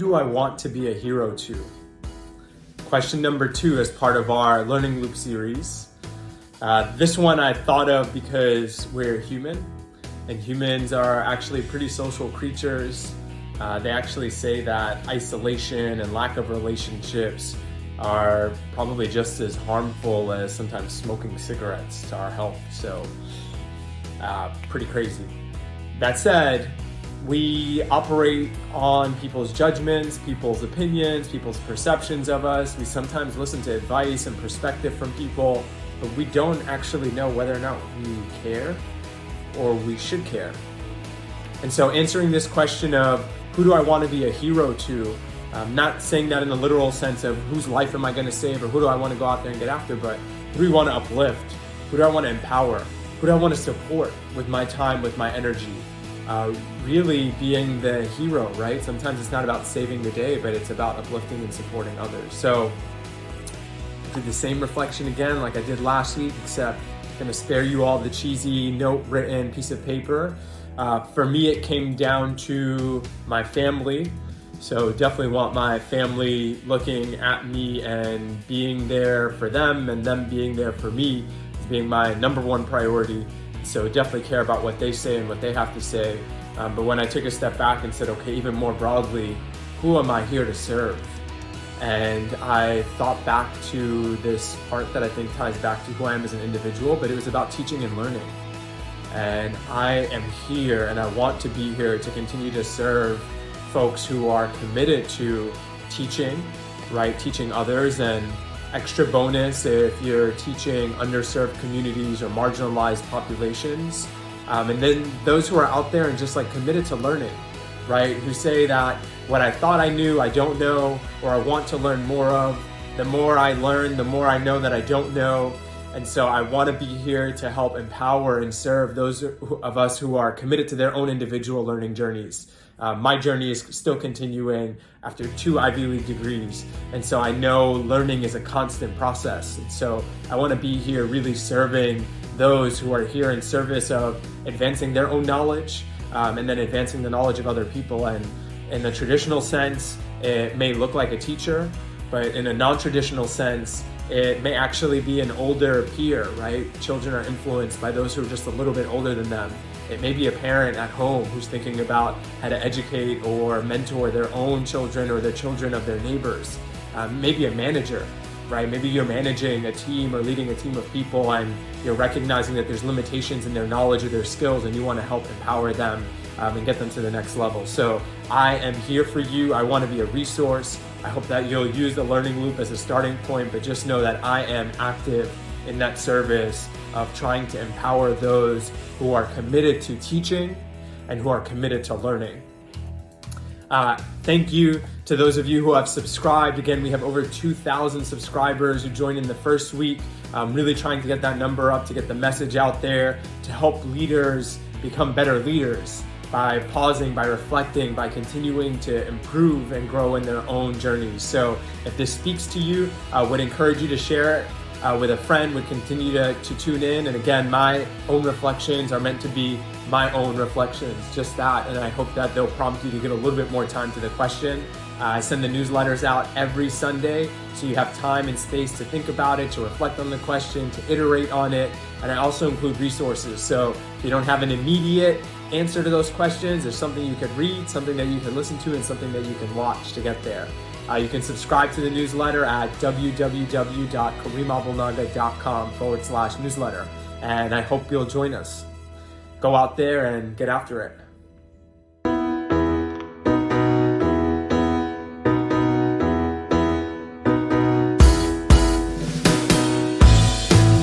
do I want to be a hero to? Question number 2 is part of our Learning Loop series. This one I thought of because we're human, and humans are actually pretty social creatures. They actually say that isolation and lack of relationships are probably just as harmful as sometimes smoking cigarettes to our health. So, pretty crazy. That said, we operate on people's judgments, people's opinions, people's perceptions of us. We sometimes listen to advice and perspective from people, but we don't actually know whether or not we care or we should care. And so answering this question of who do I want to be a hero to, not saying that in the literal sense of whose life am I going to save or who do I want to go out there and get after, but who do I want to uplift? Who do I want to empower? Who do I want to support with my time, with my energy? Really being the hero, right? Sometimes it's not about saving the day, but it's about uplifting and supporting others. So I did the same reflection again like I did last week, except I'm going to spare you all the cheesy note-written piece of paper. For me, it came down to my family. So definitely want my family looking at me and being there for them and them being there for me as being my number one priority. So definitely care about what they say and what they have to say. But when I took a step back and said, okay, even more broadly, who am I here to serve? And I thought back to this part that I think ties back to who I am as an individual, but it was about teaching and learning. And I am here and I want to be here to continue to serve folks who are committed to teaching, right? Teaching others, and extra bonus if you're teaching underserved communities or marginalized populations. And then those who are out there and just like committed to learning, right? Who say that what I thought I knew, I don't know, or I want to learn more of. The more I learn, the more I know that I don't know. And so I want to be here to help empower and serve those of us who are committed to their own individual learning journeys. My journey is still continuing after 2 Ivy League degrees. And so I know learning is a constant process. And so I want to be here really serving those who are here in service of advancing their own knowledge and then advancing the knowledge of other people. And in the traditional sense, it may look like a teacher, but in a non-traditional sense, it may actually be an older peer, right? Children are influenced by those who are just a little bit older than them. It may be a parent at home who's thinking about how to educate or mentor their own children or the children of their neighbors. Maybe a manager, right? Maybe you're managing a team or leading a team of people and you're recognizing that there's limitations in their knowledge or their skills and you want to help empower them and get them to the next level. So I am here for you. I want to be a resource. I hope that you'll use the Learning Loop as a starting point, but just know that I am active in that service of trying to empower those who are committed to teaching and who are committed to learning. Thank you to those of you who have subscribed. Again, we have over 2,000 subscribers who joined in the first week. I'm really trying to get that number up, to get the message out there, to help leaders become better leaders by pausing, by reflecting, by continuing to improve and grow in their own journeys. So if this speaks to you, I would encourage you to share it with a friend, would continue to tune in. And again, my own reflections are meant to be my own reflections, just that. And I hope that they'll prompt you to give a little bit more time to the question. I send the newsletters out every Sunday, so you have time and space to think about it, to reflect on the question, to iterate on it. And I also include resources. So if you don't have an immediate answer to those questions, there's something you could read, something that you can listen to, and something that you can watch to get there. You can subscribe to the newsletter at www.kareemabulnaga.com/newsletter. And I hope you'll join us. Go out there and get after it.